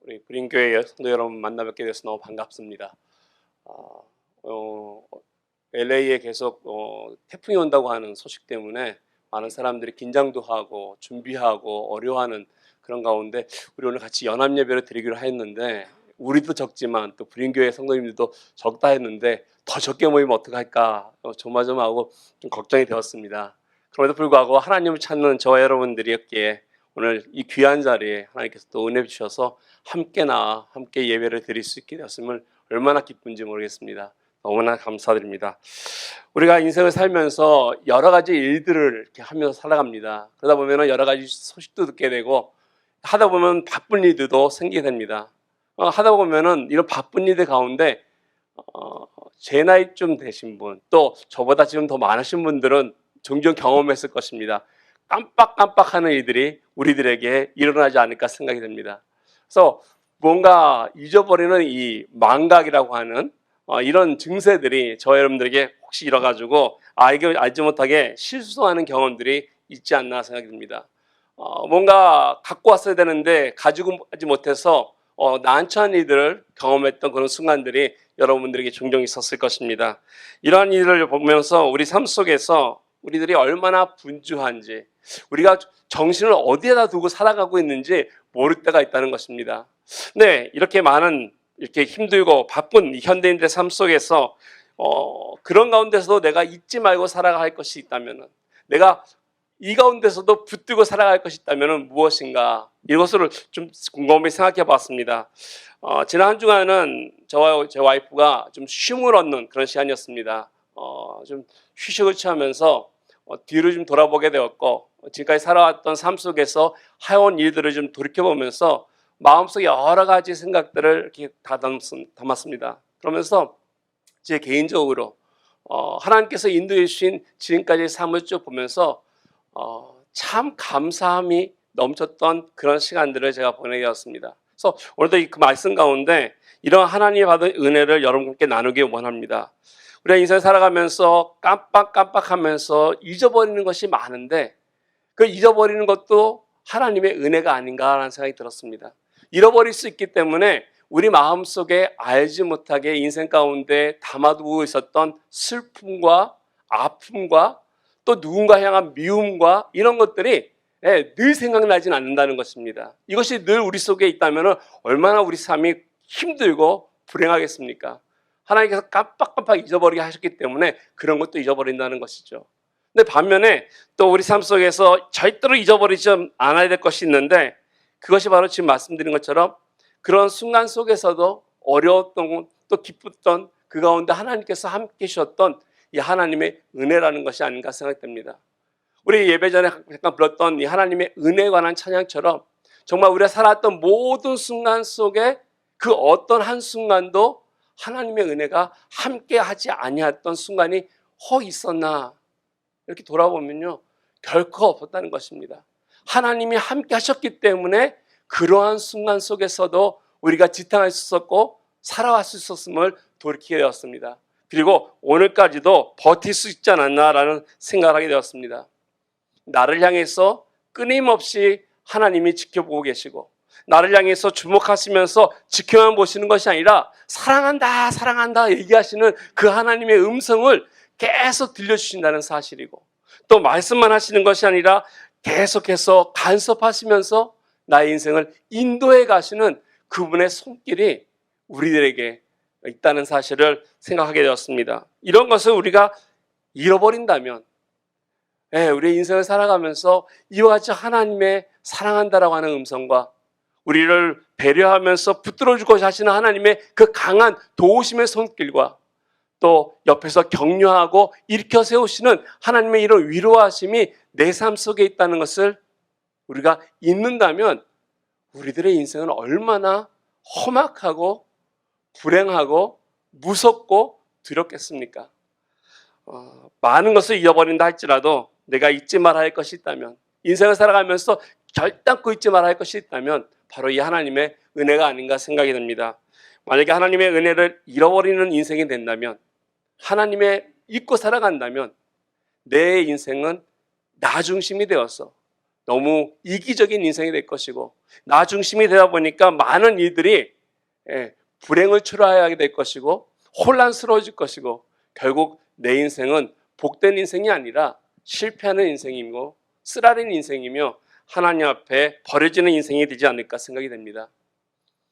우리 그린교회 성도 여러분 만나 뵙게 돼서 너무 반갑습니다. LA에 계속 태풍이 온다고 하는 소식 때문에 많은 사람들이 긴장도 하고 준비하고 어려워하는 그런 가운데 우리 오늘 같이 연합 예배를 드리기로 했는데, 우리도 적지만 또 그린교회 성도님들도 적다 했는데 더 적게 모이면 어떡할까 조마조마하고 좀 걱정이 되었습니다. 그럼에도 불구하고 하나님을 찾는 저와 여러분들이었기에 오늘 이 귀한 자리에 하나님께서 또 은혜 주셔서 함께 예배를 드릴 수 있게 되었음을 얼마나 기쁜지 모르겠습니다. 너무나 감사드립니다. 우리가 인생을 살면서 여러 가지 일들을 이렇게 하면서 살아갑니다. 그러다 보면 여러 가지 소식도 듣게 되고, 하다 보면 바쁜 일들도 생기게 됩니다. 하다 보면은 이런 바쁜 일들 가운데 제 나이쯤 되신 분, 또 저보다 지금 더 많으신 분들은 종종 경험했을 것입니다. 깜빡깜빡하는 일들이 우리들에게 일어나지 않을까 생각이 됩니다. 그래서 뭔가 잊어버리는 이 망각이라고 하는 이런 증세들이 저 여러분들에게 혹시 일어가지고 이게 알지 못하게 실수하는 경험들이 있지 않나 생각이 듭니다. 뭔가 갖고 왔어야 되는데 가지고 하지 못해서 난처한 일들을 경험했던 그런 순간들이 여러분들에게 종종 있었을 것입니다. 이러한 일을 보면서 우리 삶 속에서 우리들이 얼마나 분주한지, 우리가 정신을 어디에다 두고 살아가고 있는지 모를 때가 있다는 것입니다. 네, 이렇게 많은 이렇게 힘들고 바쁜 현대인들의 삶 속에서 그런 가운데서도 내가 잊지 말고 살아갈 것이 있다면, 내가 이 가운데서도 붙들고 살아갈 것이 있다면 무엇인가, 이것을 좀 곰곰이 생각해 봤습니다. 지난 한 주간은 저와 제 와이프가 좀 쉼을 얻는 그런 시간이었습니다. 좀 휴식을 취하면서 뒤를 좀 돌아보게 되었고, 지금까지 살아왔던 삶 속에서 해온 일들을 좀 돌이켜보면서 마음속에 여러 가지 생각들을 이렇게 담았습니다. 그러면서 제 개인적으로 하나님께서 인도해 주신 지금까지의 삶을 쭉 보면서 참 감사함이 넘쳤던 그런 시간들을 제가 보내게 되었습니다. 그래서 오늘도 그 말씀 가운데 이런 하나님이 받은 은혜를 여러분께 나누기 원합니다. 우리가 인생 살아가면서 깜빡깜빡하면서 잊어버리는 것이 많은데, 그 잊어버리는 것도 하나님의 은혜가 아닌가라는 생각이 들었습니다. 잃어버릴 수 있기 때문에 우리 마음속에 알지 못하게 인생 가운데 담아두고 있었던 슬픔과 아픔과 또 누군가 향한 미움과 이런 것들이 늘 생각나진 않는다는 것입니다. 이것이 늘 우리 속에 있다면 얼마나 우리 삶이 힘들고 불행하겠습니까? 하나님께서 깜빡깜빡 잊어버리게 하셨기 때문에 그런 것도 잊어버린다는 것이죠. 근데 반면에 또 우리 삶 속에서 절대로 잊어버리지 않아야 될 것이 있는데, 그것이 바로 지금 말씀드린 것처럼 그런 순간 속에서도 어려웠던 또 기뻤던 그 가운데 하나님께서 함께 하셨던 이 하나님의 은혜라는 것이 아닌가 생각됩니다. 우리 예배 전에 잠깐 불렀던 이 하나님의 은혜에 관한 찬양처럼 정말 우리가 살았던 모든 순간 속에 그 어떤 한 순간도 하나님의 은혜가 함께 하지 아니했던 순간이 있었나, 이렇게 돌아보면요 결코 없었다는 것입니다. 하나님이 함께 하셨기 때문에 그러한 순간 속에서도 우리가 지탱할 수 있었고 살아갈 수 있었음을 돌이키게 되었습니다. 그리고 오늘까지도 버틸 수 있지 않았나라는 생각을 하게 되었습니다. 나를 향해서 끊임없이 하나님이 지켜보고 계시고, 나를 향해서 주목하시면서 지켜만 보시는 것이 아니라 사랑한다 사랑한다 얘기하시는 그 하나님의 음성을 계속 들려주신다는 사실이고, 또 말씀만 하시는 것이 아니라 계속해서 간섭하시면서 나의 인생을 인도해 가시는 그분의 손길이 우리들에게 있다는 사실을 생각하게 되었습니다. 이런 것을 우리가 잃어버린다면, 우리의 인생을 살아가면서 이와 같이 하나님의 사랑한다라고 하는 음성과 우리를 배려하면서 붙들어주고 하시는 하나님의 그 강한 도우심의 손길과 또 옆에서 격려하고 일으켜 세우시는 하나님의 이런 위로하심이 내 삶 속에 있다는 것을 우리가 잊는다면 우리들의 인생은 얼마나 험악하고 불행하고 무섭고 두렵겠습니까? 많은 것을 잃어버린다 할지라도 내가 잊지 말아야 할 것이 있다면, 인생을 살아가면서 결단코 잊지 말아야 할 것이 있다면 바로 이 하나님의 은혜가 아닌가 생각이 듭니다. 만약에 하나님의 은혜를 잃어버리는 인생이 된다면, 하나님의 잊고 살아간다면 내 인생은 나 중심이 되어서 너무 이기적인 인생이 될 것이고, 나 중심이 되다 보니까 많은 일들이 불행을 초래하게 될 것이고 혼란스러워질 것이고 결국 내 인생은 복된 인생이 아니라 실패하는 인생이고 쓰라린 인생이며 하나님 앞에 버려지는 인생이 되지 않을까 생각이 됩니다.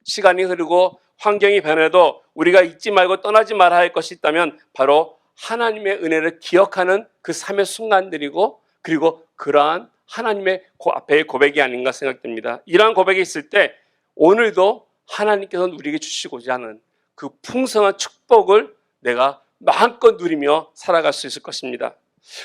시간이 흐르고 환경이 변해도 우리가 잊지 말고 떠나지 말아야 할 것이 있다면 바로 하나님의 은혜를 기억하는 그 삶의 순간들이고 그리고 그러한 하나님의 앞에 고백이 아닌가 생각됩니다. 이러한 고백이 있을 때 오늘도 하나님께서 우리에게 주시고자 하는 그 풍성한 축복을 내가 마음껏 누리며 살아갈 수 있을 것입니다.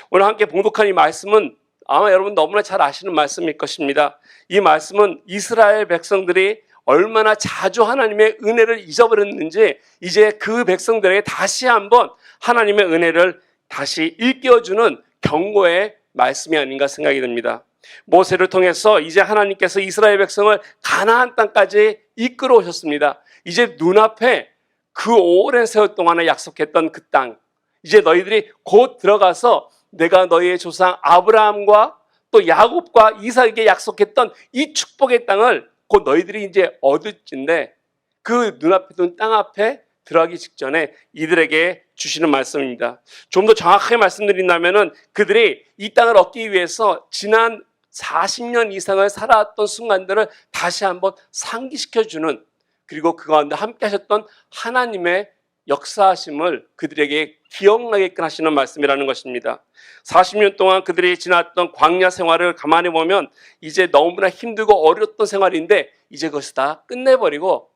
오늘 함께 봉독한 이 말씀은 아마 여러분 너무나 잘 아시는 말씀일 것입니다. 이 말씀은 이스라엘 백성들이 얼마나 자주 하나님의 은혜를 잊어버렸는지 이제 그 백성들에게 다시 한번 하나님의 은혜를 다시 일깨워주는 경고의 말씀이 아닌가 생각이 듭니다. 모세를 통해서 이제 하나님께서 이스라엘 백성을 가나안 땅까지 이끌어 오셨습니다. 이제 눈앞에 그 오랜 세월 동안에 약속했던 그 땅, 이제 너희들이 곧 들어가서 내가 너희의 조상 아브라함과 또 야곱과 이삭에게 약속했던 이 축복의 땅을 곧 너희들이 이제 얻을진데 그 눈앞에 둔 땅 앞에 들어가기 직전에 이들에게 주시는 말씀입니다. 좀 더 정확하게 말씀드린다면은 그들이 이 땅을 얻기 위해서 지난 40년 이상을 살아왔던 순간들을 다시 한번 상기시켜주는, 그리고 그 가운데 함께 하셨던 하나님의 역사하심을 그들에게 기억나게끔 하시는 말씀이라는 것입니다. 40년 동안 그들이 지났던 광야 생활을 가만히 보면 이제 너무나 힘들고 어려웠던 생활인데 이제 그것을 다 끝내버리고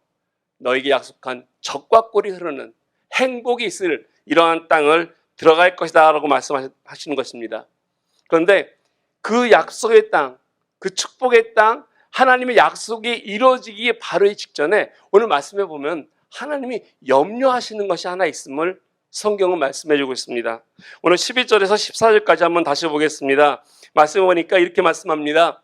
너에게 약속한 젖과 꿀이 흐르는 행복이 있을 이러한 땅을 들어갈 것이다 라고 말씀하시는 것입니다. 그런데 그 약속의 땅, 그 축복의 땅, 하나님의 약속이 이루어지기 바로 직전에 오늘 말씀해 보면 하나님이 염려하시는 것이 하나 있음을 성경은 말씀해 주고 있습니다. 오늘 11절에서 14절까지 한번 다시 보겠습니다. 말씀해 보니까 이렇게 말씀합니다.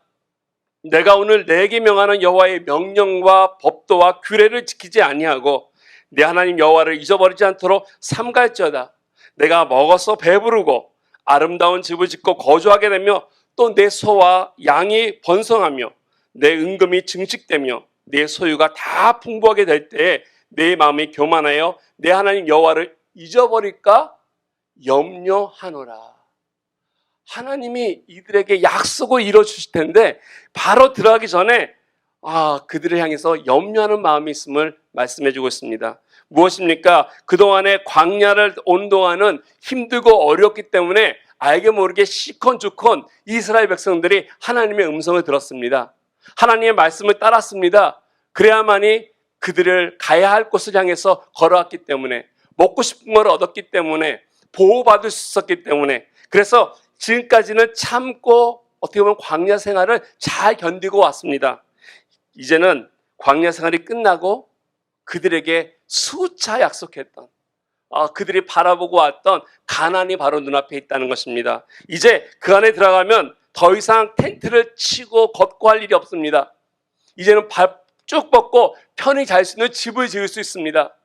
내가 오늘 내게 명하는 여호와의 명령과 법도와 규례를 지키지 아니하고 내 하나님 여호와를 잊어버리지 않도록 삼갈지어다. 내가 먹어서 배부르고 아름다운 집을 짓고 거주하게 되며 또 내 소와 양이 번성하며 내 은금이 증식되며 내 소유가 다 풍부하게 될 때에 내 마음이 교만하여 내 하나님 여호와를 잊어버릴까 염려하노라. 하나님이 이들에게 약속을 이뤄주실 텐데 바로 들어가기 전에 그들을 향해서 염려하는 마음이 있음을 말씀해 주고 있습니다. 무엇입니까? 그동안에 광야를 온 동안은 힘들고 어렵기 때문에 알게 모르게 시컨주컨 이스라엘 백성들이 하나님의 음성을 들었습니다. 하나님의 말씀을 따랐습니다. 그래야만이 그들을 가야 할 곳을 향해서 걸어왔기 때문에, 먹고 싶은 걸 얻었기 때문에, 보호받을 수 있었기 때문에, 그래서 지금까지는 참고 어떻게 보면 광야 생활을 잘 견디고 왔습니다. 이제는 광야 생활이 끝나고 그들에게 수차 약속했던, 그들이 바라보고 왔던 가나안이 바로 눈앞에 있다는 것입니다. 이제 그 안에 들어가면 더 이상 텐트를 치고 걷고 할 일이 없습니다. 이제는 발 쭉 뻗고 편히 잘 수 있는 집을 지을 수 있습니다.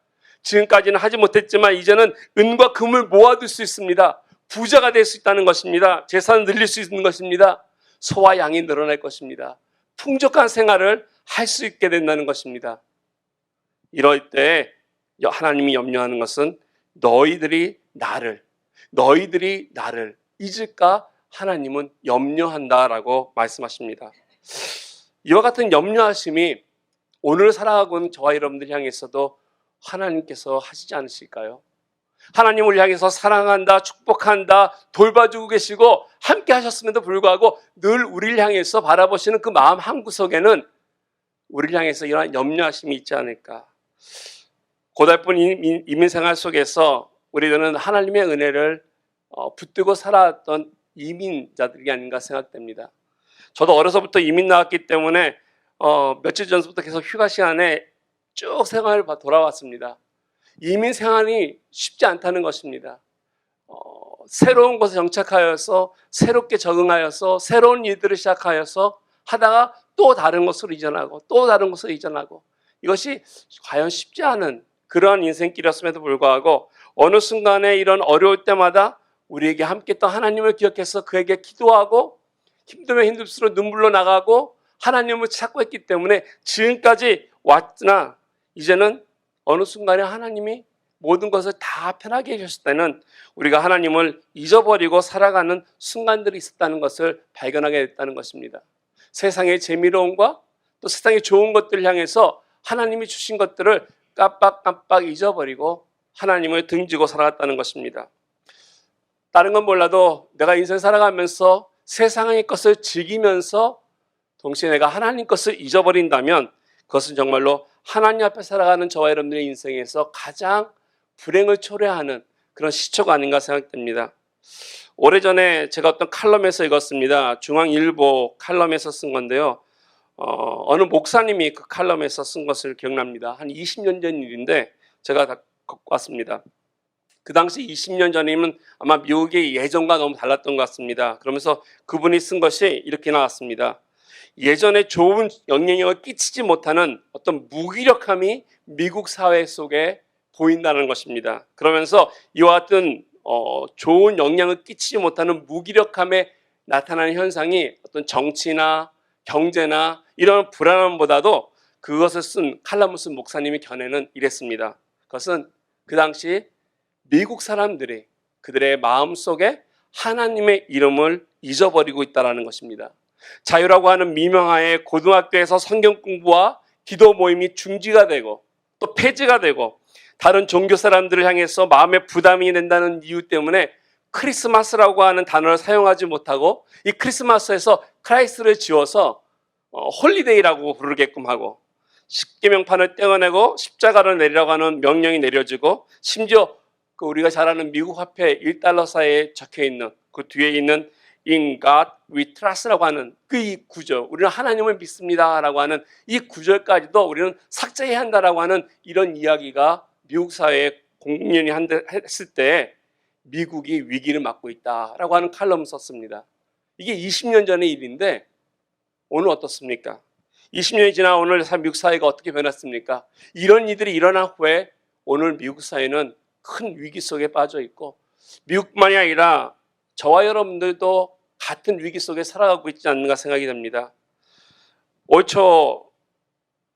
지금까지는 하지 못했지만 이제는 은과 금을 모아둘 수 있습니다. 부자가 될 수 있다는 것입니다. 재산을 늘릴 수 있는 것입니다. 소와 양이 늘어날 것입니다. 풍족한 생활을 할 수 있게 된다는 것입니다. 이럴 때 하나님이 염려하는 것은 너희들이 나를 잊을까 하나님은 염려한다라고 말씀하십니다. 이와 같은 염려하심이 오늘 살아가고 있는 저와 여러분들 향해서도 하나님께서 하시지 않으실까요? 하나님을 향해서 사랑한다, 축복한다, 돌봐주고 계시고 함께 하셨음에도 불구하고 늘 우리를 향해서 바라보시는 그 마음 한구석에는 우리를 향해서 이러한 염려하심이 있지 않을까. 고달픈 이민생활 속에서 우리들은 하나님의 은혜를 붙들고 살아왔던 이민자들이 아닌가 생각됩니다. 저도 어려서부터 이민 나왔기 때문에 며칠 전부터 계속 휴가 시간에 쭉 생활을 돌아왔습니다. 이민 생활이 쉽지 않다는 것입니다. 새로운 곳에 정착하여서 새롭게 적응하여서 새로운 일들을 시작하여서 하다가 또 다른 곳으로 이전하고 또 다른 곳으로 이전하고 이것이 과연 쉽지 않은 그러한 인생길이었음에도 불구하고 어느 순간에 이런 어려울 때마다 우리에게 함께했던 하나님을 기억해서 그에게 기도하고 힘들면 힘들수록 눈물로 나가고 하나님을 찾고 했기 때문에 지금까지 왔으나 이제는 어느 순간에 하나님이 모든 것을 다 편하게 해주셨을 때는 우리가 하나님을 잊어버리고 살아가는 순간들이 있었다는 것을 발견하게 됐다는 것입니다. 세상의 재미로움과 또 세상의 좋은 것들을 향해서 하나님이 주신 것들을 깜빡깜빡 잊어버리고 하나님을 등지고 살아갔다는 것입니다. 다른 건 몰라도 내가 인생 살아가면서 세상의 것을 즐기면서 동시에 내가 하나님 것을 잊어버린다면 그것은 정말로 하나님 앞에 살아가는 저와 여러분들의 인생에서 가장 불행을 초래하는 그런 시초가 아닌가 생각됩니다. 오래전에 제가 어떤 칼럼에서 읽었습니다. 중앙일보 칼럼에서 쓴 건데요. 어느 목사님이 그 칼럼에서 쓴 것을 기억납니다. 한 20년 전 일인데 제가 다 갖고 왔습니다. 그 당시 20년 전이면 아마 미국의 예전과 너무 달랐던 것 같습니다. 그러면서 그분이 쓴 것이 이렇게 나왔습니다. 예전에 좋은 영향력을 끼치지 못하는 어떤 무기력함이 미국 사회 속에 보인다는 것입니다. 그러면서 이와 같은 좋은 영향을 끼치지 못하는 무기력함에 나타나는 현상이 어떤 정치나 경제나 이런 불안함보다도 그것을 쓴 칼럼을 쓴 목사님의 견해는 이랬습니다. 그것은 그 당시 미국 사람들이 그들의 마음속에 하나님의 이름을 잊어버리고 있다는 것입니다. 자유라고 하는 미명하에 고등학교에서 성경 공부와 기도 모임이 중지가 되고 또 폐지가 되고 다른 종교 사람들을 향해서 마음의 부담이 된다는 이유 때문에 크리스마스라고 하는 단어를 사용하지 못하고 이 크리스마스에서 크라이스트를 지워서 홀리데이라고 부르게끔 하고 십계명판을 떼어내고 십자가를 내리라고 하는 명령이 내려지고 심지어 우리가 잘 아는 미국 화폐 1달러사에 적혀있는 그 뒤에 있는 In God we trust라고 하는 그 이 구절, 우리는 하나님을 믿습니다라고 하는 이 구절까지도 우리는 삭제해야 한다라고 하는 이런 이야기가 미국 사회에 공연이 했을 때 미국이 위기를 맞고 있다라고 하는 칼럼을 썼습니다. 이게 20년 전의 일인데 오늘 어떻습니까? 20년이 지나 오늘 미국 사회가 어떻게 변했습니까? 이런 일들이 일어난 후에 오늘 미국 사회는 큰 위기 속에 빠져 있고 미국만이 아니라 저와 여러분들도 같은 위기 속에 살아가고 있지 않는가 생각이 됩니다. 올 초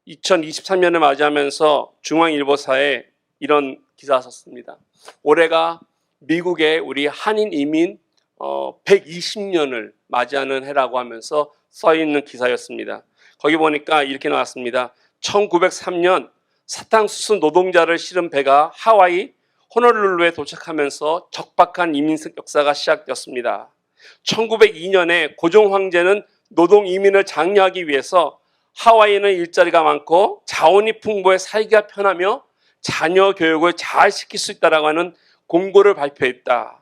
2023년을 맞이하면서 중앙일보사에 이런 기사가 썼습니다. 올해가 미국의 우리 한인 이민 120년을 맞이하는 해라고 하면서 써있는 기사였습니다. 거기 보니까 이렇게 나왔습니다. 1903년 사탕수수 노동자를 실은 배가 하와이 호놀룰루에 도착하면서 적박한 이민 역사가 시작되었습니다. 1902년에 고종 황제는 노동 이민을 장려하기 위해서 하와이는 일자리가 많고 자원이 풍부해 살기가 편하며 자녀 교육을 잘 시킬 수 있다라고 하는 공고를 발표했다.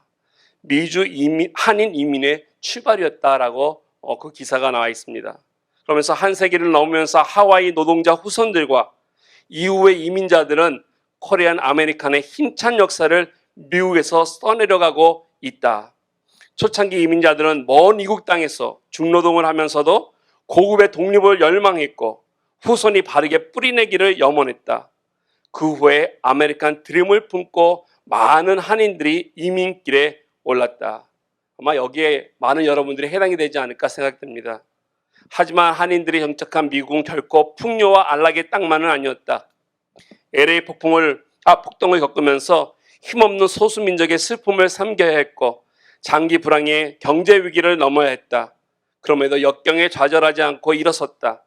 미주 한인 이민의 출발이었다라고 그 기사가 나와 있습니다. 그러면서 한 세기를 넘으면서 하와이 노동자 후손들과 이후의 이민자들은 코리안 아메리칸의 힘찬 역사를 미국에서 써내려가고 있다. 초창기 이민자들은 먼 이국 땅에서 중노동을 하면서도 고급의 독립을 열망했고 후손이 바르게 뿌리내기를 염원했다. 그 후에 아메리칸 드림을 품고 많은 한인들이 이민길에 올랐다. 아마 여기에 많은 여러분들이 해당이 되지 않을까 생각됩니다. 하지만 한인들이 정착한 미국은 결코 풍요와 안락의 땅만은 아니었다. LA 폭동을 겪으면서 힘없는 소수민족의 슬픔을 삼겨야 했고 장기 불황의 경제 위기를 넘어야 했다. 그럼에도 역경에 좌절하지 않고 일어섰다.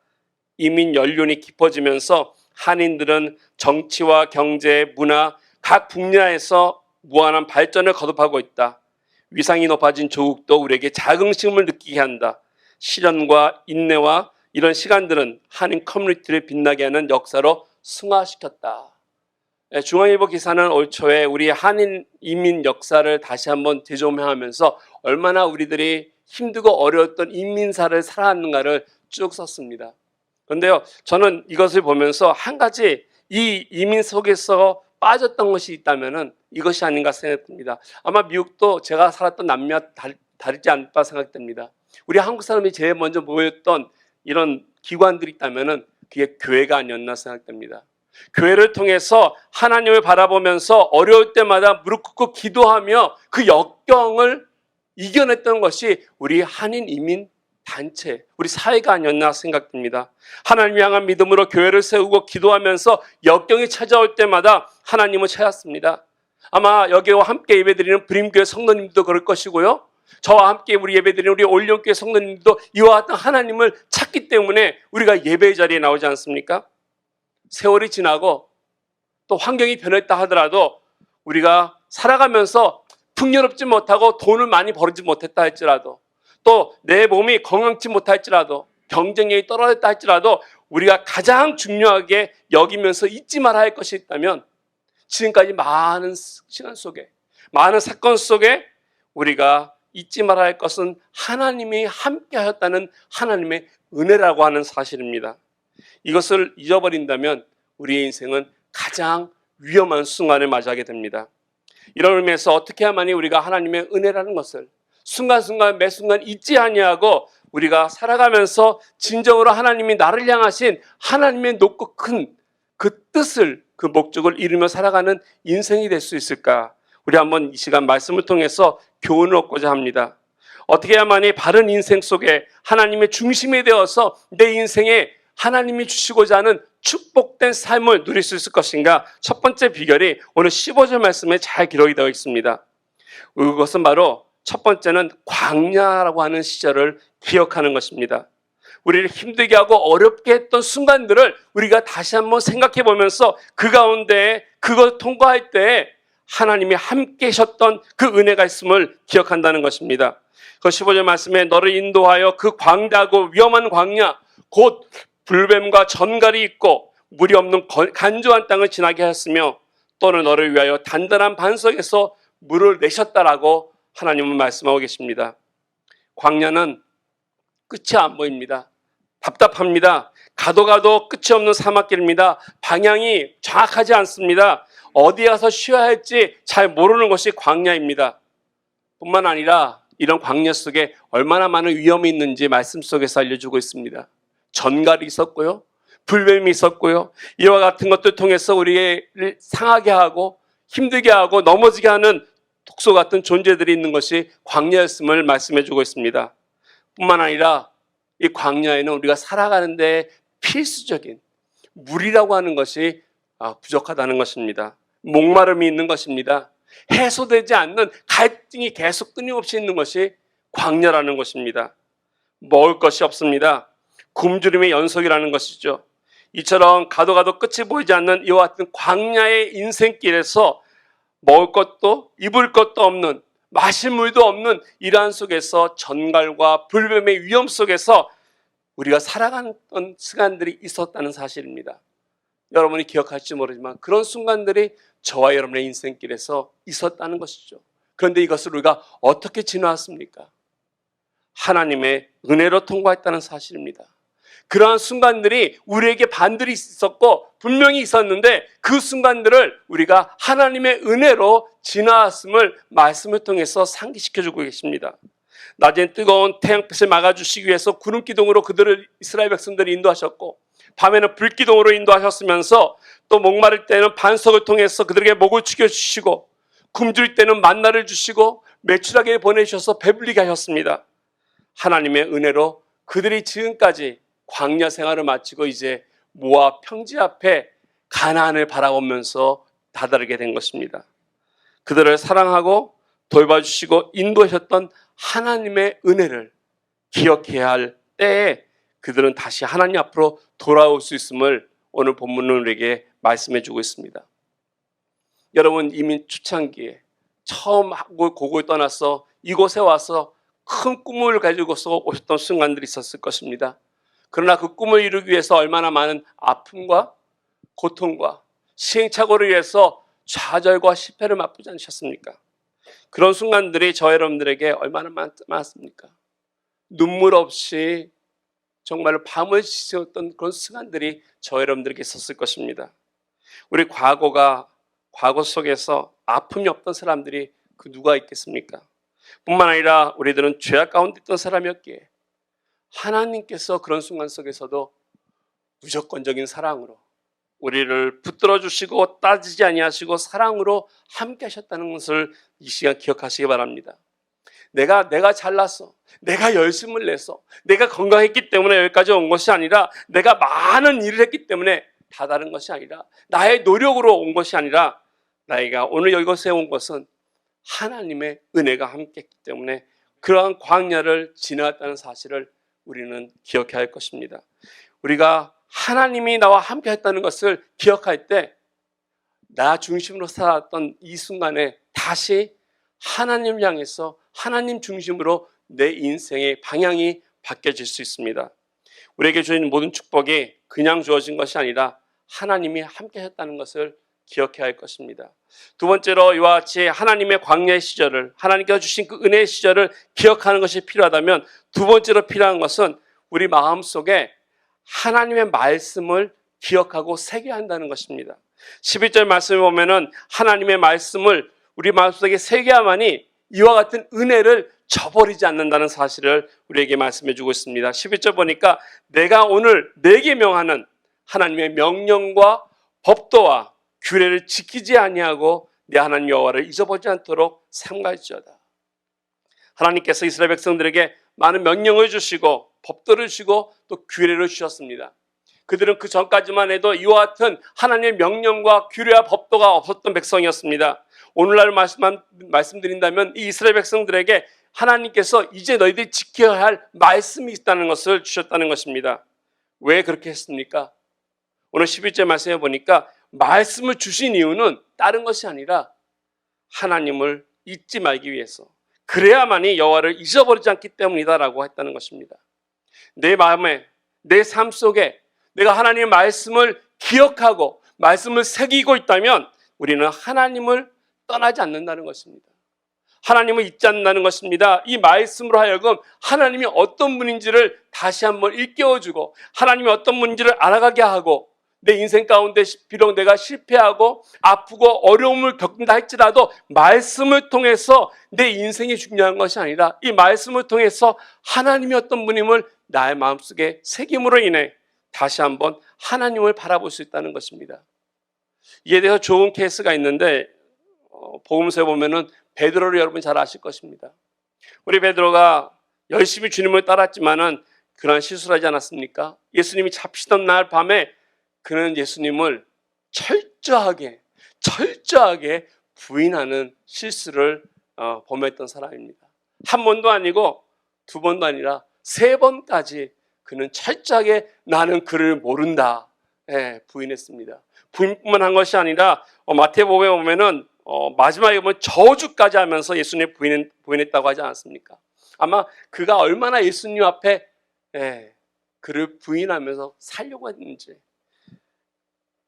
이민 연륜이 깊어지면서 한인들은 정치와 경제, 문화 각 분야에서 무한한 발전을 거듭하고 있다. 위상이 높아진 조국도 우리에게 자긍심을 느끼게 한다. 시련과 인내와 이런 시간들은 한인 커뮤니티를 빛나게 하는 역사로 승화시켰다. 중앙일보 기사는 올 초에 우리 한인 이민 역사를 다시 한번 재조명하면서 얼마나 우리들이 힘들고 어려웠던 이민사를 살아왔는가를 쭉 썼습니다. 그런데요, 저는 이것을 보면서 한 가지 이 이민 속에서 빠졌던 것이 있다면 이것이 아닌가 생각됩니다. 아마 미국도 제가 살았던 남미와 다르지 않다 생각됩니다. 우리 한국 사람이 제일 먼저 모였던 이런 기관들이 있다면 그게 교회가 아니었나 생각됩니다. 교회를 통해서 하나님을 바라보면서 어려울 때마다 무릎 꿇고 기도하며 그 역경을 이겨냈던 것이 우리 한인 이민 단체, 우리 사회가 아니었나 생각됩니다. 하나님을 향한 믿음으로 교회를 세우고 기도하면서 역경이 찾아올 때마다 하나님을 찾았습니다. 아마 여기와 함께 예배드리는 브림교회 성도님도 그럴 것이고요. 저와 함께 우리 예배드리는 우리 올림교회 성도님도 이와 같은 하나님을 찾기 때문에 우리가 예배의 자리에 나오지 않습니까? 세월이 지나고 또 환경이 변했다 하더라도 우리가 살아가면서 풍요롭지 못하고 돈을 많이 벌지 못했다 할지라도 또 내 몸이 건강치 못할지라도 경쟁력이 떨어졌다 할지라도 우리가 가장 중요하게 여기면서 잊지 말아야 할 것이 있다면 지금까지 많은 시간 속에 많은 사건 속에 우리가 잊지 말아야 할 것은 하나님이 함께 하셨다는 하나님의 은혜라고 하는 사실입니다. 이것을 잊어버린다면 우리의 인생은 가장 위험한 순간을 맞이하게 됩니다. 이런 의미에서 어떻게 해야만이 우리가 하나님의 은혜라는 것을 순간순간 매 순간 잊지 아니하고 우리가 살아가면서 진정으로 하나님이 나를 향하신 하나님의 높고 큰 그 뜻을 그 목적을 이루며 살아가는 인생이 될 수 있을까? 우리 한번 이 시간 말씀을 통해서 교훈을 얻고자 합니다. 어떻게 해야만이 바른 인생 속에 하나님의 중심이 되어서 내 인생에 하나님이 주시고자 하는 축복된 삶을 누릴 수 있을 것인가? 첫 번째 비결이 오늘 15절 말씀에 잘 기록이 되어 있습니다. 그것은 바로 첫 번째는 광야라고 하는 시절을 기억하는 것입니다. 우리를 힘들게 하고 어렵게 했던 순간들을 우리가 다시 한번 생각해 보면서 그 가운데 그걸 통과할 때 하나님이 함께 하셨던 그 은혜가 있음을 기억한다는 것입니다. 그 15절 말씀에 너를 인도하여 그 광대하고 위험한 광야 곧 불뱀과 전갈이 있고 물이 없는 간조한 땅을 지나게 하였으며 또는 너를 위하여 단단한 반석에서 물을 내셨다라고 하나님은 말씀하고 계십니다. 광야는 끝이 안 보입니다. 답답합니다. 가도 끝이 없는 사막길입니다. 방향이 정확하지 않습니다. 어디 가서 쉬어야 할지 잘 모르는 것이 광야입니다. 뿐만 아니라 이런 광야 속에 얼마나 많은 위험이 있는지 말씀 속에서 알려주고 있습니다. 전갈이 있었고요. 불뱀이 있었고요. 이와 같은 것들 통해서 우리를 상하게 하고 힘들게 하고 넘어지게 하는 독소 같은 존재들이 있는 것이 광야였음을 말씀해주고 있습니다. 뿐만 아니라 이 광야에는 우리가 살아가는 데 필수적인 물이라고 하는 것이 부족하다는 것입니다. 목마름이 있는 것입니다. 해소되지 않는 갈등이 계속 끊임없이 있는 것이 광야라는 것입니다. 먹을 것이 없습니다. 굶주림의 연속이라는 것이죠. 이처럼 가도 끝이 보이지 않는 이와 같은 광야의 인생길에서 먹을 것도 입을 것도 없는 마실 물도 없는 이러한 속에서 전갈과 불뱀의 위험 속에서 우리가 살아가는 시간들이 있었다는 사실입니다. 여러분이 기억할지 모르지만 그런 순간들이 저와 여러분의 인생길에서 있었다는 것이죠. 그런데 이것을 우리가 어떻게 지나왔습니까? 하나님의 은혜로 통과했다는 사실입니다. 그러한 순간들이 우리에게 반드시 있었고 분명히 있었는데 그 순간들을 우리가 하나님의 은혜로 지나왔음을 말씀을 통해서 상기시켜주고 계십니다. 낮엔 뜨거운 태양빛을 막아주시기 위해서 구름기둥으로 그들을 이스라엘 백성들을 인도하셨고 밤에는 불기둥으로 인도하셨으면서 또 목마를 때는 반석을 통해서 그들에게 목을 축여주시고 굶주릴 때는 만나를 주시고 매출하게 보내주셔서 배불리게 하셨습니다. 하나님의 은혜로 그들이 지금까지 광야 생활을 마치고 이제 모압 평지 앞에 가나안을 바라보면서 다다르게 된 것입니다. 그들을 사랑하고 돌봐주시고 인도하셨던 하나님의 은혜를 기억해야 할 때에 그들은 다시 하나님 앞으로 돌아올 수 있음을 오늘 본문은 우리에게 말씀해 주고 있습니다. 여러분 이민 초창기에 처음 고국을 떠나서 이곳에 와서 큰 꿈을 가지고서 오셨던 순간들이 있었을 것입니다. 그러나 그 꿈을 이루기 위해서 얼마나 많은 아픔과 고통과 시행착오를 위해서 좌절과 실패를 맛보지 않으셨습니까? 그런 순간들이 저 여러분들에게 얼마나 많았습니까? 눈물 없이 정말로 밤을 지새웠던 그런 순간들이 저 여러분들에게 있었을 것입니다. 우리 과거 속에서 아픔이 없던 사람들이 그 누가 있겠습니까? 뿐만 아니라 우리들은 죄악 가운데 있던 사람이었기에 하나님께서 그런 순간 속에서도 무조건적인 사랑으로 우리를 붙들어 주시고 따지지 아니하시고 사랑으로 함께 하셨다는 것을 이 시간 기억하시기 바랍니다. 내가 잘났어, 내가 열심을 내서, 내가 건강했기 때문에 여기까지 온 것이 아니라, 내가 많은 일을 했기 때문에 다다른 것이 아니라, 나의 노력으로 온 것이 아니라, 나이가 오늘 이곳에 온 것은 하나님의 은혜가 함께했기 때문에 그러한 광야를 지나갔다는 사실을 우리는 기억해야 할 것입니다. 우리가 하나님이 나와 함께 했다는 것을 기억할 때 나 중심으로 살았던 이 순간에 다시 하나님을 향해서 하나님 중심으로 내 인생의 방향이 바뀌어질 수 있습니다. 우리에게 주어진 모든 축복이 그냥 주어진 것이 아니라 하나님이 함께 했다는 것을 기억해야 할 것입니다. 두 번째로 이와 같이 하나님의 광야의 시절을, 하나님께서 주신 그 은혜의 시절을 기억하는 것이 필요하다면, 두 번째로 필요한 것은 우리 마음속에 하나님의 말씀을 기억하고 새겨야 한다는 것입니다. 11절 말씀에 보면은 하나님의 말씀을 우리 마음속에 새겨야만이 이와 같은 은혜를 저버리지 않는다는 사실을 우리에게 말씀해 주고 있습니다. 11절 보니까 내가 오늘 내게 명하는 하나님의 명령과 법도와 규례를 지키지 아니하고 내 하나님 여호와를 잊어버리지 않도록 삼가할지어다. 하나님께서 이스라엘 백성들에게 많은 명령을 주시고 법도를 주시고 또 규례를 주셨습니다. 그들은 그 전까지만 해도 이와 같은 하나님의 명령과 규례와 법도가 없었던 백성이었습니다. 오늘날 말씀드린다면 이 이스라엘 백성들에게 하나님께서 이제 너희들이 지켜야 할 말씀이 있다는 것을 주셨다는 것입니다. 왜 그렇게 했습니까? 오늘 11절 말씀해 보니까 말씀을 주신 이유는 다른 것이 아니라 하나님을 잊지 말기 위해서, 그래야만이 여호와를 잊어버리지 않기 때문이다라고 했다는 것입니다. 내 마음에, 내 삶 속에 내가 하나님의 말씀을 기억하고 말씀을 새기고 있다면 우리는 하나님을 떠나지 않는다는 것입니다. 하나님을 잊지 않는다는 것입니다. 이 말씀으로 하여금 하나님이 어떤 분인지를 다시 한번 일깨워주고 하나님이 어떤 분인지를 알아가게 하고, 내 인생 가운데 비록 내가 실패하고 아프고 어려움을 겪는다 할지라도 말씀을 통해서 내 인생이 중요한 것이 아니라 이 말씀을 통해서 하나님이 어떤 분임을 나의 마음속에 새김으로 인해 다시 한번 하나님을 바라볼 수 있다는 것입니다. 이에 대해서 좋은 케이스가 있는데 복음서에 보면은 베드로를 여러분 잘 아실 것입니다. 우리 베드로가 열심히 주님을 따랐지만은 그러한 실수를 하지 않았습니까? 예수님이 잡히던 날 밤에 그는 예수님을 철저하게 부인하는 실수를 범했던 사람입니다. 한 번도 아니고 두 번도 아니라 세 번까지 그는 철저하게 나는 그를 모른다 부인했습니다. 부인뿐만 한 것이 아니라 마태복음에 보면은 마지막에 보면 저주까지 하면서 예수님 부인했다고 하지 않았습니까? 아마 그가 얼마나 예수님 앞에 그를 부인하면서 살려고 했는지,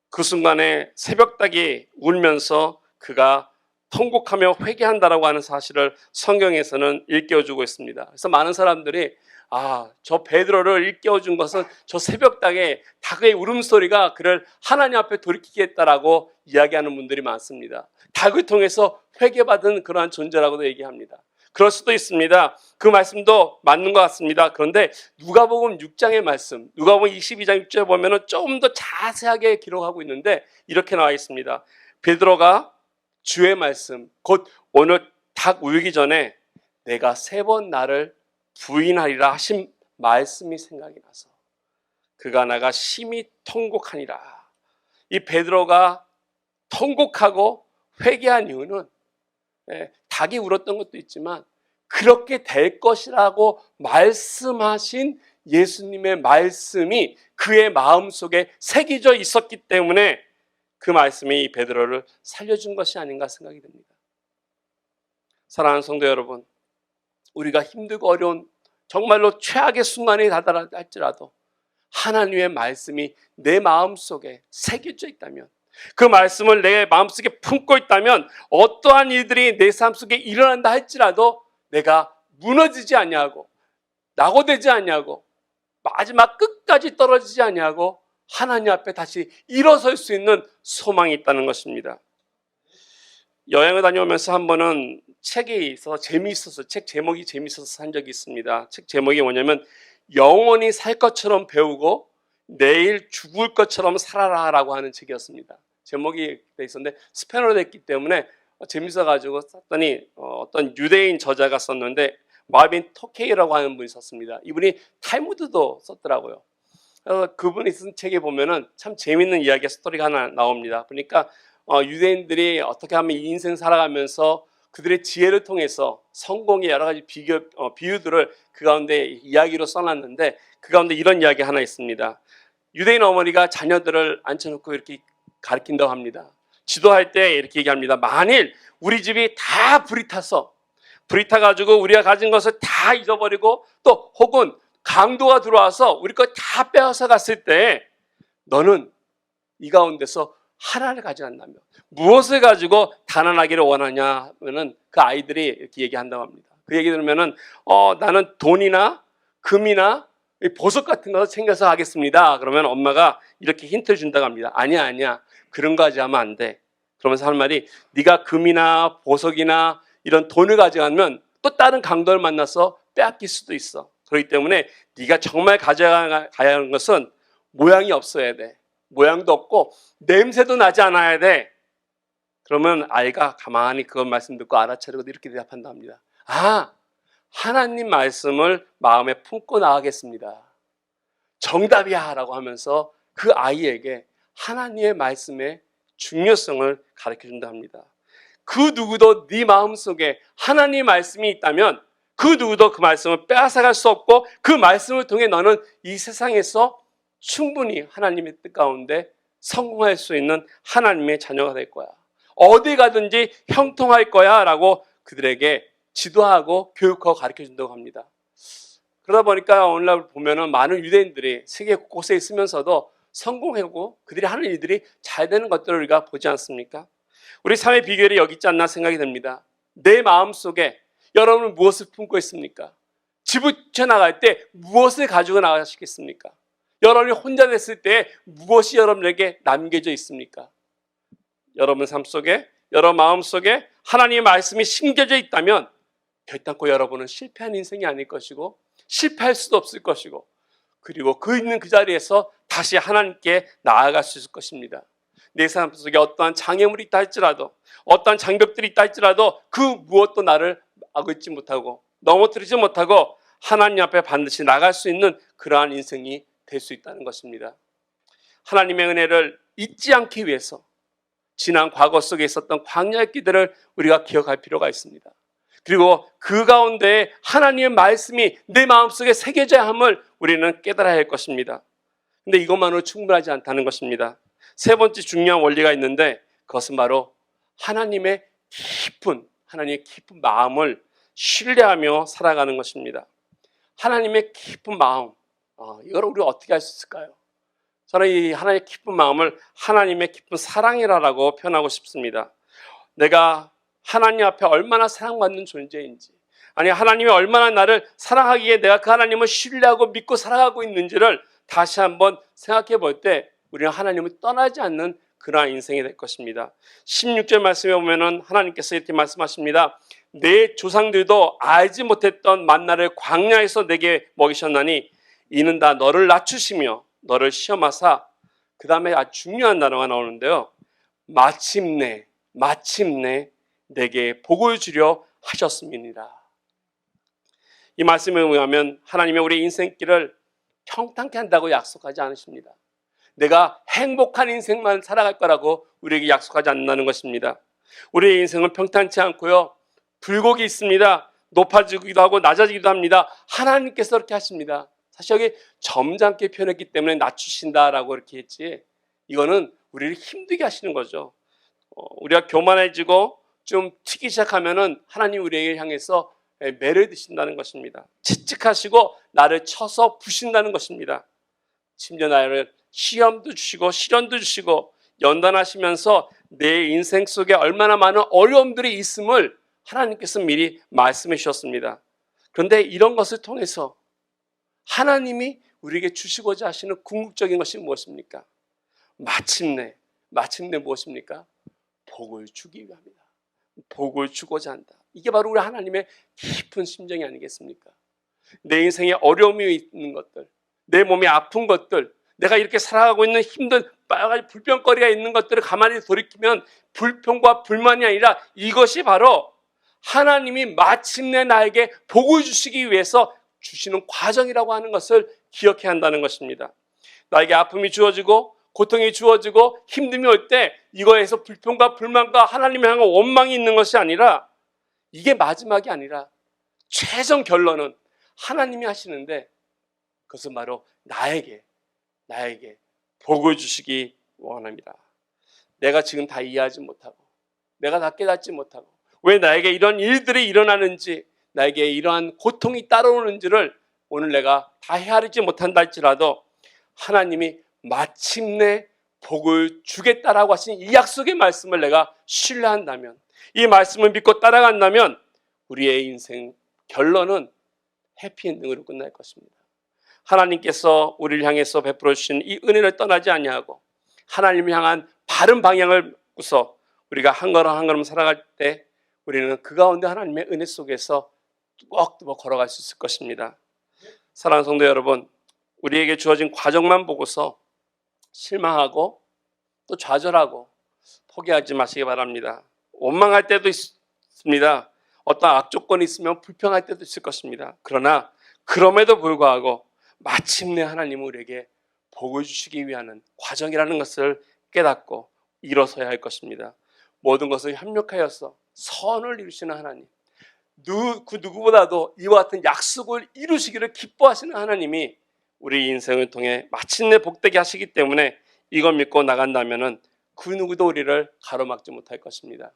그 순간에 새벽닭이 울면서 그가 통곡하며 회개한다라고 하는 사실을 성경에서는 일깨워주고 있습니다. 그래서 많은 사람들이 저 베드로를 일깨워준 것은 저 새벽닭의 닭의 울음소리가 그를 하나님 앞에 돌이키게 했다라고 이야기하는 분들이 많습니다. 닭을 통해서 회개받은 그러한 존재라고도 얘기합니다. 그럴 수도 있습니다. 그 말씀도 맞는 것 같습니다. 그런데 누가복음 6장의 말씀, 누가복음 22장 6절에 보면은 조금 더 자세하게 기록하고 있는데 이렇게 나와 있습니다. 베드로가 주의 말씀, 곧 오늘 닭 울기 전에 내가 세 번 나를 부인하리라 하신 말씀이 생각이 나서 그가 나가 심히 통곡하니라. 이 베드로가 통곡하고 회개한 이유는 닭이 울었던 것도 있지만 그렇게 될 것이라고 말씀하신 예수님의 말씀이 그의 마음속에 새겨져 있었기 때문에 그 말씀이 이 베드로를 살려준 것이 아닌가 생각이 듭니다. 사랑하는 성도 여러분, 우리가 힘들고 어려운 정말로 최악의 순간에 다다라 할지라도 하나님의 말씀이 내 마음속에 새겨져 있다면, 그 말씀을 내 마음속에 품고 있다면 어떠한 일들이 내 삶 속에 일어난다 할지라도 내가 무너지지 아니하고 낙오되지 아니하고 마지막 끝까지 떨어지지 아니하고 하나님 앞에 다시 일어설 수 있는 소망이 있다는 것입니다. 여행을 다녀오면서 한 번은 책이 있어서 재미있어서, 책 제목이 재미있어서 산 적이 있습니다. 책 제목이 뭐냐면 영원히 살 것처럼 배우고 내일 죽을 것처럼 살아라 라고 하는 책이었습니다. 제목이 돼 있었는데 스페인어로 됐기 때문에 재밌어가지고 썼더니 어떤 유대인 저자가 썼는데 마빈 토케이라고 하는 분이 썼습니다. 이분이 탈무드도 썼더라고요. 그래서 그분이 쓴 책에 보면은 참 재밌는 이야기 스토리가 하나 나옵니다. 그러니까 유대인들이 어떻게 하면 이 인생 살아가면서 그들의 지혜를 통해서 성공의 여러 가지 비유들을 그 가운데 이야기로 써놨는데 그 가운데 이런 이야기 하나 있습니다. 유대인 어머니가 자녀들을 앉혀놓고 이렇게 가르친다고 합니다. 지도할 때 이렇게 얘기합니다. 만일 우리 집이 다 불이 타가지고 우리가 가진 것을 다 잊어버리고 또 혹은 강도가 들어와서 우리 거 다 빼앗아 갔을 때 너는 이 가운데서 하나를 가져간다면 무엇을 가지고 단언하기를 원하냐 하면은 그 아이들이 이렇게 얘기한다고 합니다. 그 얘기 들으면은 나는 돈이나 금이나 보석 같은 거 챙겨서 하겠습니다. 그러면 엄마가 이렇게 힌트를 준다고 합니다. 아니야 그런 거 가져가면 안 돼. 그러면서 하는 말이 네가 금이나 보석이나 이런 돈을 가져가면 또 다른 강도를 만나서 빼앗길 수도 있어. 그렇기 때문에 네가 정말 가져가야 하는 것은 모양이 없어야 돼. 모양도 없고 냄새도 나지 않아야 돼. 그러면 아이가 가만히 그 말씀 듣고 알아차리고 이렇게 대답한다 합니다. 하나님 말씀을 마음에 품고 나가겠습니다. 정답이야 라고 하면서 그 아이에게 하나님의 말씀의 중요성을 가르쳐준다 합니다. 그 누구도 네 마음속에 하나님의 말씀이 있다면 그 누구도 그 말씀을 빼앗아갈 수 없고 그 말씀을 통해 너는 이 세상에서 충분히 하나님의 뜻 가운데 성공할 수 있는 하나님의 자녀가 될 거야. 어디 가든지 형통할 거야 라고 그들에게 지도하고 교육하고 가르쳐준다고 합니다. 그러다 보니까 오늘날 보면은 많은 유대인들이 세계 곳곳에 있으면서도 성공하고 그들이 하는 일들이 잘 되는 것들을 우리가 보지 않습니까? 우리 삶의 비결이 여기 있지 않나 생각이 됩니다. 내 마음속에 여러분은 무엇을 품고 있습니까? 집을 나갈 때 무엇을 가지고 나가시겠습니까? 여러분이 혼자 됐을 때 무엇이 여러분에게 남겨져 있습니까? 여러분 삶 속에, 여러분 마음 속에 하나님의 말씀이 심겨져 있다면 결단코 여러분은 실패한 인생이 아닐 것이고 실패할 수도 없을 것이고 그리고 그 있는 그 자리에서 다시 하나님께 나아갈 수 있을 것입니다. 내 삶 속에 어떠한 장애물이 있다 할지라도 어떠한 장벽들이 있다 할지라도 그 무엇도 나를 막고 있지 못하고 넘어뜨리지 못하고 하나님 앞에 반드시 나갈 수 있는 그러한 인생이 될 수 있다는 것입니다. 하나님의 은혜를 잊지 않기 위해서 지난 과거 속에 있었던 광야의 길들을 우리가 기억할 필요가 있습니다. 그리고 그 가운데 하나님의 말씀이 내 마음속에 새겨져야 함을 우리는 깨달아야 할 것입니다. 근데 이것만으로 충분하지 않다는 것입니다. 세 번째 중요한 원리가 있는데 그것은 바로 하나님의 깊은 마음을 신뢰하며 살아가는 것입니다. 하나님의 깊은 마음, 이걸 우리가 어떻게 할 수 있을까요? 저는 이 하나님의 깊은 마음을 하나님의 깊은 사랑이라고 표현하고 싶습니다. 내가 하나님 앞에 얼마나 사랑받는 존재인지, 아니 하나님이 얼마나 나를 사랑하기에 내가 그 하나님을 신뢰하고 믿고 살아가고 있는지를 다시 한번 생각해 볼 때 우리는 하나님을 떠나지 않는 그러한 인생이 될 것입니다. 16절 말씀에 보면은 하나님께서 이렇게 말씀하십니다. 내 조상들도 알지 못했던 만나를 광야에서 내게 먹이셨나니 이는 다 너를 낮추시며 너를 시험하사, 그 다음에 아주 중요한 단어가 나오는데요. 마침내 내게 복을 주려 하셨음이니라. 이 말씀에 의하면 하나님의 우리 인생길을 평탄케 한다고 약속하지 않으십니다. 내가 행복한 인생만 살아갈 거라고 우리에게 약속하지 않는다는 것입니다. 우리의 인생은 평탄치 않고요. 굴곡이 있습니다. 높아지기도 하고 낮아지기도 합니다. 하나님께서 그렇게 하십니다. 사실 여기 점잖게 표현했기 때문에 낮추신다라고 이렇게 했지, 이거는 우리를 힘들게 하시는 거죠. 우리가 교만해지고 좀 튀기 시작하면은 하나님 우리에게 향해서 매를 드신다는 것입니다. 채찍하시고 나를 쳐서 부신다는 것입니다. 심지어 나를 시험도 주시고 시련도 주시고 연단하시면서 내 인생 속에 얼마나 많은 어려움들이 있음을 하나님께서 미리 말씀해 주셨습니다. 그런데 이런 것을 통해서 하나님이 우리에게 주시고자 하시는 궁극적인 것이 무엇입니까? 마침내 무엇입니까? 복을 주기 위함이다. 복을 주고자 한다. 이게 바로 우리 하나님의 깊은 심정이 아니겠습니까? 내 인생에 어려움이 있는 것들, 내 몸에 아픈 것들, 내가 이렇게 살아가고 있는 힘든 여러 가지 불평거리가 있는 것들을 가만히 돌이키면 불평과 불만이 아니라 이것이 바로 하나님이 마침내 나에게 복을 주시기 위해서 주시는 과정이라고 하는 것을 기억해야 한다는 것입니다. 나에게 아픔이 주어지고 고통이 주어지고 힘듦이 올 때 이거에서 불평과 불만과 하나님을 향한 원망이 있는 것이 아니라 이게 마지막이 아니라 최종 결론은 하나님이 하시는데 그것은 바로 나에게 복을 주시기 원합니다. 내가 지금 다 이해하지 못하고 내가 다 깨닫지 못하고 왜 나에게 이런 일들이 일어나는지 나에게 이러한 고통이 따라오는지를 오늘 내가 다 헤아리지 못한다 할지라도 하나님이 마침내 복을 주겠다라고 하신 이 약속의 말씀을 내가 신뢰한다면 이 말씀을 믿고 따라간다면 우리의 인생 결론은 해피엔딩으로 끝날 것입니다. 하나님께서 우리를 향해서 베풀어 주신 이 은혜를 떠나지 아니하고 하나님을 향한 바른 방향을 꾸서 우리가 한 걸음 한 걸음 살아갈 때 우리는 그 가운데 하나님의 은혜 속에서 뚜벅뚜벅 걸어갈 수 있을 것입니다. 사랑하는 성도 여러분, 우리에게 주어진 과정만 보고서 실망하고 또 좌절하고 포기하지 마시기 바랍니다. 원망할 때도 있습니다. 어떤 악조건이 있으면 불평할 때도 있을 것입니다. 그러나 그럼에도 불구하고 마침내 하나님은 우리에게 복을 주시기 위한 과정이라는 것을 깨닫고 일어서야 할 것입니다. 모든 것을 협력하여서 선을 이루시는 하나님, 그 누구보다도 이와 같은 약속을 이루시기를 기뻐하시는 하나님이 우리 인생을 통해 마침내 복되게 하시기 때문에 이걸 믿고 나간다면 그 누구도 우리를 가로막지 못할 것입니다.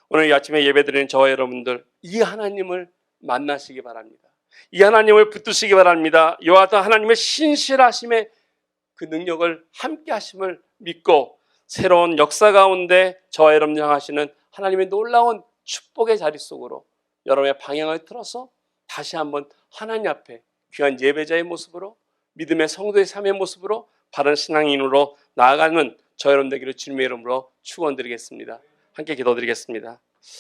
오늘 이 아침에 예배드리는 저와 여러분들 이 하나님을 만나시기 바랍니다. 이 하나님을 붙드시기 바랍니다. 이와 같은 하나님의 신실하심의 그 능력을 함께 하심을 믿고 새로운 역사 가운데 저와 여러분을 향하시는 하나님의 놀라운 축복의 자리 속으로 여러분의 방향을 틀어서 다시 한번 하나님 앞에 귀한 예배자의 모습으로 믿음의 성도의 삶의 모습으로 바른 신앙인으로 나아가는 저 여러분 되기를 주님의 이름으로 축원드리겠습니다. 함께 기도드리겠습니다.